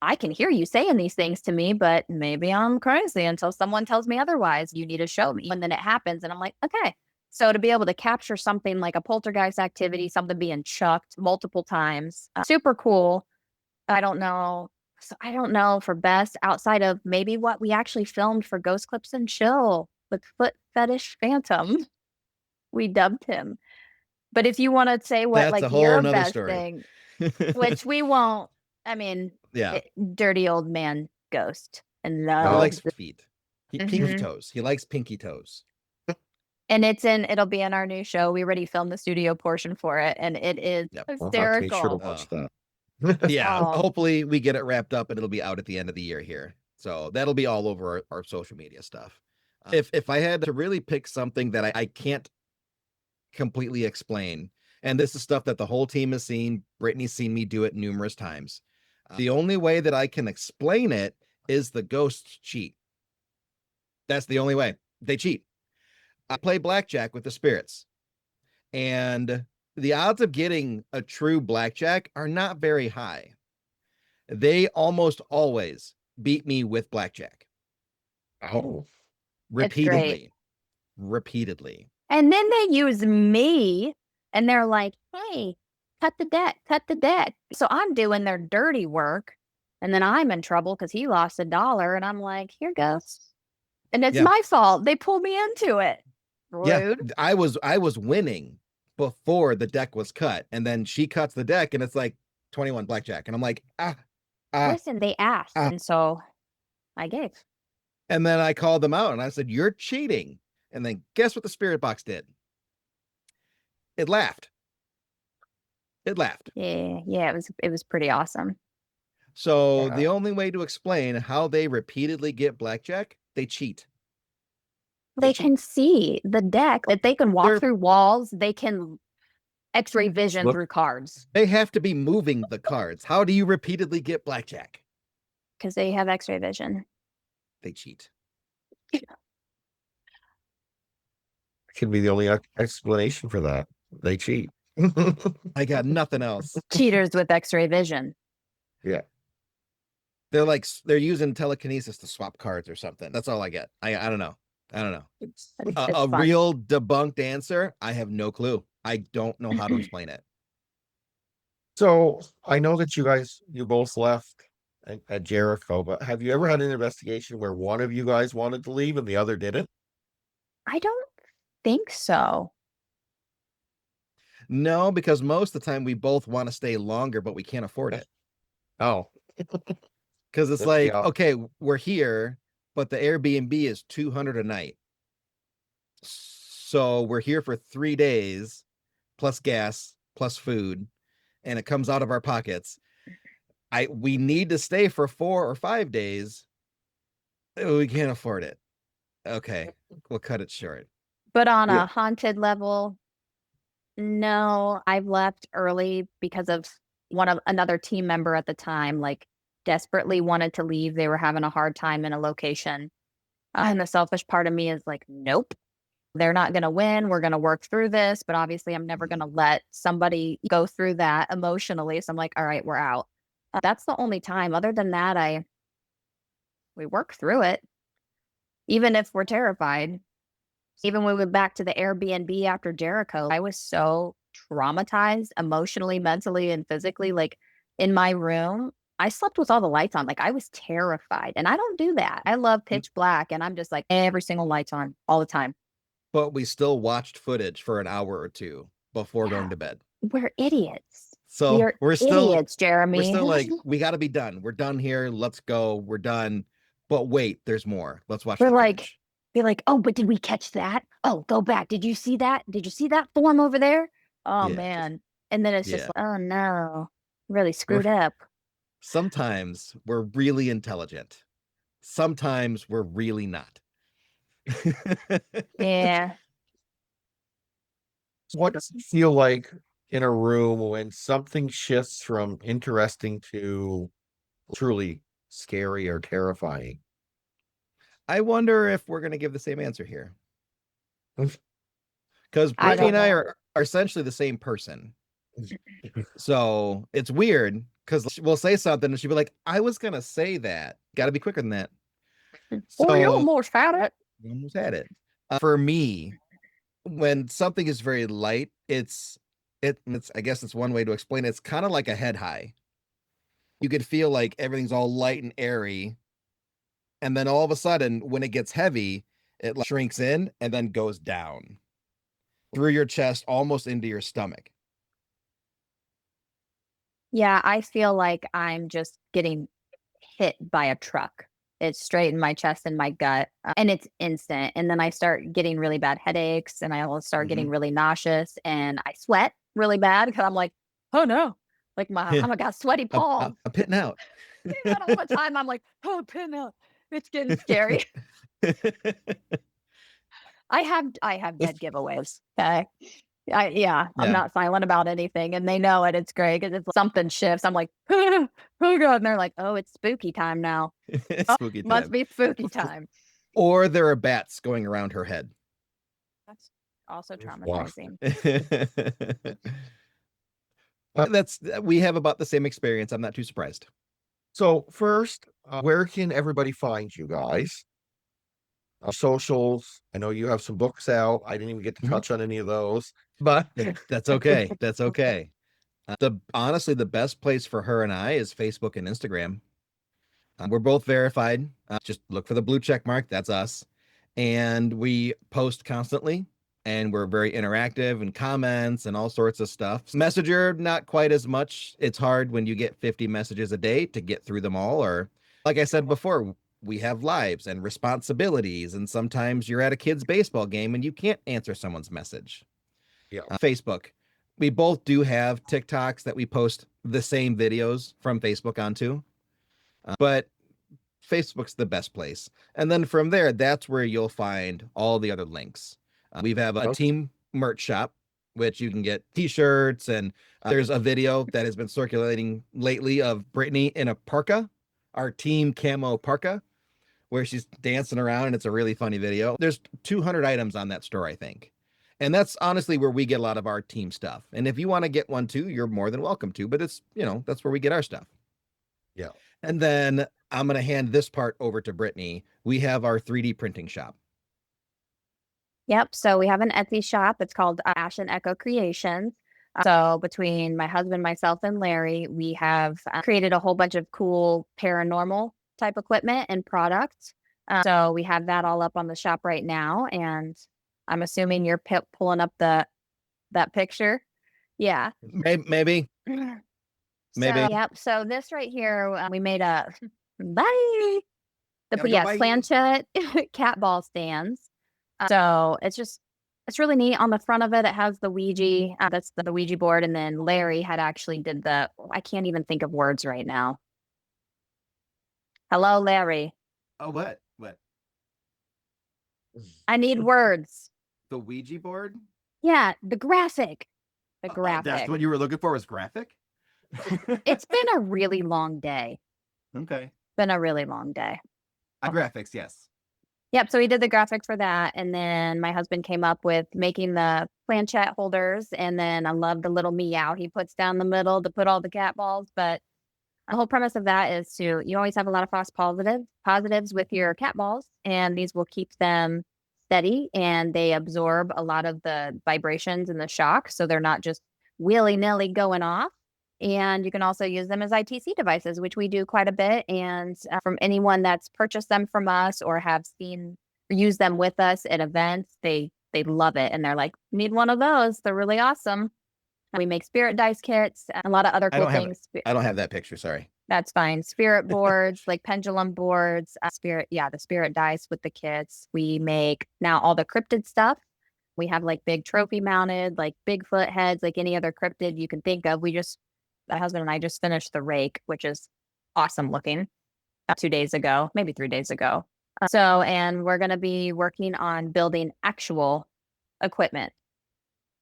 I can hear you saying these things to me, but maybe I'm crazy until someone tells me otherwise. You need to show me. And then it happens. And I'm like, okay. So to be able to capture something like a poltergeist activity, something being chucked multiple times, super cool. I don't know. So I don't know for best outside of maybe what we actually filmed for Ghost Clips and Chill with Foot Fetish Phantom. We dubbed him. But if you want to say what That's like a whole your nother best story. thing, which we won't. I mean, Yeah. dirty old man ghost and He love. likes feet. Pinky Mhm. toes. He likes pinky toes. And it'll be in our new show. We already filmed the studio portion for it, and it is Yep. I'll have to make sure to hysterical. watch that. Yeah. Oh. Hopefully we get it wrapped up and it'll be out at the end of the year here. So that'll be all over our social media stuff. If I had to really pick something that I can't completely explain, and this is stuff that the whole team has seen, Brittany's seen me do it numerous times. The only way that I can explain it is the ghosts cheat. That's the only way. They cheat. I play blackjack with the spirits, and the odds of getting a true blackjack are not very high. They almost always beat me with blackjack. Oh, It's great. Repeatedly. And then they use me and they're like, hey, cut the deck, cut the deck. So I'm doing their dirty work. And then I'm in trouble because he lost $1. And I'm like, here goes. And it's Yeah. my fault. They pulled me into it. Yeah, Rude. I was winning before the deck was cut, and then she cuts the deck, and it's like 21 blackjack, and I'm like, Listen, they asked. And so I gave. and then I called them out, and I said, "You're cheating." And then guess what the spirit box did? It laughed. It laughed. Yeah, it was pretty awesome. So the only way to explain how they repeatedly get blackjack, they cheat. They can see the deck. If they can walk through walls, they can X-ray vision through cards. They have to be moving the cards. How do you repeatedly get blackjack? Because they have X-ray vision. They cheat. Could be the only explanation for that. They cheat. I got nothing else. Cheaters with X-ray vision. Yeah. They're using telekinesis to swap cards or something. That's all I get. I don't know. It's A fun. real debunked answer, I have no clue. I don't know how to explain it. So I know that you both left at Jericho, but have you ever had an investigation where one of you guys wanted to leave and the other didn't? I don't think so. No, because most of the time we both want to stay longer, but we can't afford it. Oh, Because it's like, Yeah. okay, we're here, but the Airbnb is $200 a night. So we're here for 3 days, plus gas, plus food, and it comes out of our pockets. We need to stay for 4 or 5 days. We can't afford it. Okay, we'll cut it short. But on Yeah. a haunted level, no, I've left early because of another team member at the time, like desperately wanted to leave. They were having a hard time in a location. And the selfish part of me is like, nope, they're not going to win. We're going to work through this. But obviously, I'm never going to let somebody go through that emotionally. So I'm like, all right, we're out. That's the only time. Other than that, we work through it, even if we're terrified. Even when we went back to the Airbnb after Jericho, I was so traumatized emotionally, mentally, and physically. Like in my room, I slept with all the lights on. Like I was terrified. And I don't do that. I love pitch black. And I'm just like every single light's on all the time. But we still watched footage for an hour or two before going to bed. We're idiots. So we're still idiots, Jeremy. We're still like, we got to be done. We're done here. Let's go. We're done. But wait, there's more. Let's watch. We're like, oh, but did we catch that? Oh, go back. Did you see that? Did you see that form over there? Oh Yeah. man. And then it's just like, oh no, really screwed up. Sometimes we're really intelligent. Sometimes we're really not. Yeah. What does it feel like in a room when something shifts from interesting to truly scary or terrifying? I wonder if we're going to give the same answer here. Because I Brittany and I don't are essentially the same person. So it's weird because we'll say something and she'll be like, I was going to say that. Got to be quicker than that. So you almost had it. Almost had it. For me, when something is very light, it's I guess it's one way to explain it. It's kind of like a head high. You could feel like everything's all light and airy. And then all of a sudden, when it gets heavy, it like shrinks in and then goes down through your chest, almost into your stomach. Yeah, I feel like I'm just getting hit by a truck. It's straight in my chest and my gut, and it's instant. And then I start getting really bad headaches, and I will start getting really nauseous, and I sweat really bad because I'm like, oh no, like I got sweaty palms. I'm pitting out. And all the time I'm like, oh, pitting out. It's getting scary. I have dead giveaways. Okay. I'm not silent about anything, and they know it. It's great because it's something shifts. I'm like, oh god, and they're like, oh, it's spooky time now. Spooky time. Must be spooky time. Or there are bats going around her head. That's also traumatizing. We have about the same experience. I'm not too surprised. So first, where can everybody find you guys? socials. I know you have some books out. I didn't even get to touch on any of those, but That's okay. That's okay. Honestly, the best place for her and I is Facebook and Instagram. We're both verified. Just look for the blue check mark. That's us. And we post constantly, and we're very interactive and comments and all sorts of stuff. Messenger, not quite as much. It's hard when you get 50 messages a day to get through them all. Or, like I said before, we have lives and responsibilities. And sometimes you're at a kid's baseball game and you can't answer someone's message. yeah. Facebook. We both do have TikToks that we post the same videos from Facebook onto. But Facebook's the best place. And then from there, that's where you'll find all the other links. We have a team merch shop, which you can get t-shirts, and there's a video that has been circulating lately of Brittany in a parka, our team camo parka, where she's dancing around, and it's a really funny video. There's 200 items on that store, I think. And that's honestly where we get a lot of our team stuff. And if you want to get one too, you're more than welcome to, but it's, that's where we get our stuff. Yeah. And then I'm going to hand this part over to Brittany. We have our 3D printing shop. Yep. So we have an Etsy shop. It's called Ash and Echo Creations. So between my husband, myself, and Larry, we have created a whole bunch of cool paranormal type equipment and products. So we have that all up on the shop right now. And I'm assuming you're pulling up that picture. Yeah. Maybe. Maybe. So, yep. So this right here, we made a bye. Bye. Planchette cat ball stands. So it's really neat. On the front of it, it has the Ouija. That's the Ouija board. And then Larry had actually did I can't even think of words right now. Hello, Larry. Oh, what? What? I need words. The Ouija board? Yeah, the graphic. The graphic. That's what you were looking for, was graphic? It's been a really long day. Okay. Been a really long day. Graphics, yes. Yep. So we did the graphic for that. And then my husband came up with making the planchette holders. And then I love the little meow he puts down the middle to put all the cat balls. But the whole premise of that is you always have a lot of false positives with your cat balls. And these will keep them steady, and they absorb a lot of the vibrations and the shock. So they're not just willy-nilly going off. And you can also use them as ITC devices, which we do quite a bit. And from anyone that's purchased them from us or have seen or used them with us at events, they love it. And they're like, need one of those. They're really awesome. We make spirit dice kits, a lot of other cool things. I don't have that picture. Sorry. That's fine. Spirit boards, like pendulum boards, the spirit dice with the kits. We make now all the cryptid stuff. We have like big trophy mounted, like Bigfoot heads, like any other cryptid you can think of. My husband and I just finished the rake, which is awesome looking, 2 days ago, maybe 3 days ago. And we're going to be working on building actual equipment.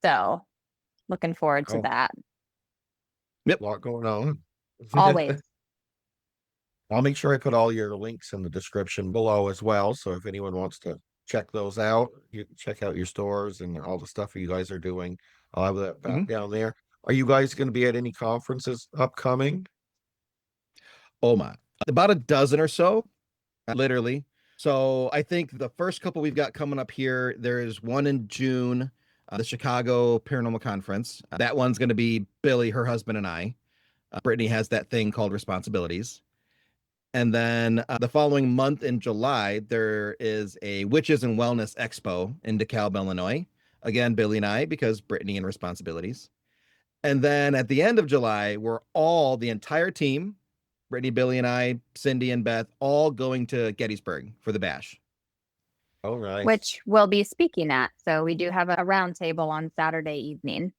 So looking forward to that. Yep. A lot going on. Always. I'll make sure I put all your links in the description below as well. So if anyone wants to check those out, you can check out your stores and all the stuff you guys are doing. I'll have that back down there. Are you guys going to be at any conferences upcoming? Oh my, about a dozen or so, literally. So I think the first couple we've got coming up here, there is one in June, the Chicago Paranormal Conference. That one's going to be Billy, her husband, and I. Brittany has that thing called Responsibilities. And then the following month in July, there is a Witches and Wellness Expo in DeKalb, Illinois. Again, Billy and I, because Brittany and Responsibilities. And then at the end of July, we're all, the entire team, Brittany, Billy, and I, Cindy, and Beth, all going to Gettysburg for the bash. All right. Which we'll be speaking at. So we do have a round table on Saturday evening.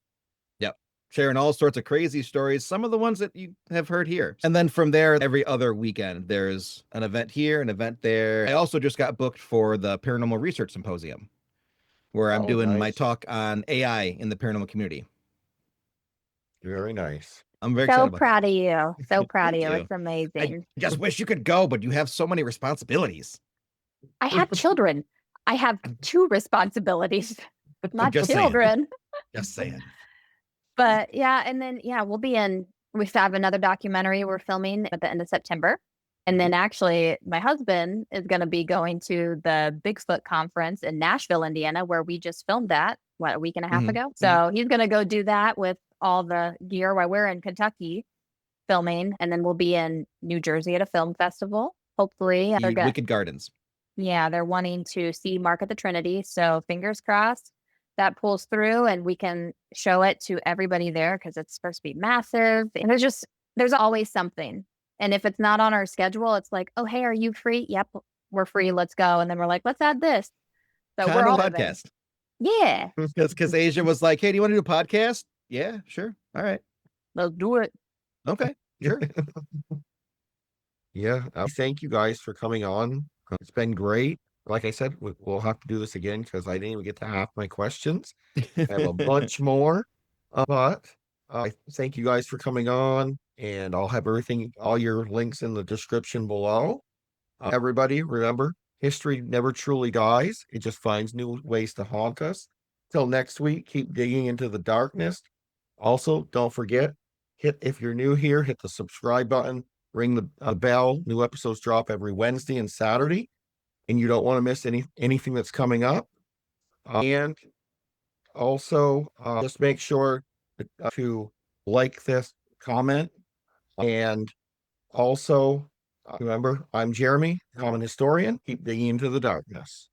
Yep. Sharing all sorts of crazy stories, some of the ones that you have heard here. And then from there, every other weekend, there's an event here, an event there. I also just got booked for the Paranormal Research Symposium, where I'm doing my talk on AI in the paranormal community. Very nice. I'm very excited. So proud of you. So proud of you. It's amazing. I just wish you could go, but you have so many responsibilities. I have children. I have 2 responsibilities, not children. Just saying. But yeah, and then we have another documentary we're filming at the end of September. And then actually, my husband is going to be going to the Bigfoot conference in Nashville, Indiana, where we just filmed that, a week and a half Mhm, ago. So he's going to go do that with all the gear while we're in Kentucky filming. And then we'll be in New Jersey at a film festival. Hopefully, Wicked Gardens. yeah, they're wanting to see Mark at the Trinity. So fingers crossed that pulls through and we can show it to everybody there because it's supposed to be massive. And there's always something. And if it's not on our schedule, it's like, oh, hey, are you free? Yep, we're free. Let's go. And then we're like, let's add this. So Kind we're of all podcast. Yeah, Because Asia was like, hey, do you want to do a podcast? Yeah, sure. All right. let's do it. Okay, sure. Yeah, thank you guys for coming on. It's been great. Like I said, we'll have to do this again because I didn't even get to half my questions. I have a bunch more, but thank you guys for coming on, and I'll have all your links in the description below. Everybody, remember, history never truly dies. It just finds new ways to haunt us. Till next week, keep digging into the darkness. Also, don't forget, if you're new here, hit the subscribe button, ring the bell. New episodes drop every Wednesday and Saturday, and you don't want to miss anything that's coming up. And also, just make sure to like this, comment, and also remember, I'm Jeremy. I'm an historian. Keep digging into the darkness.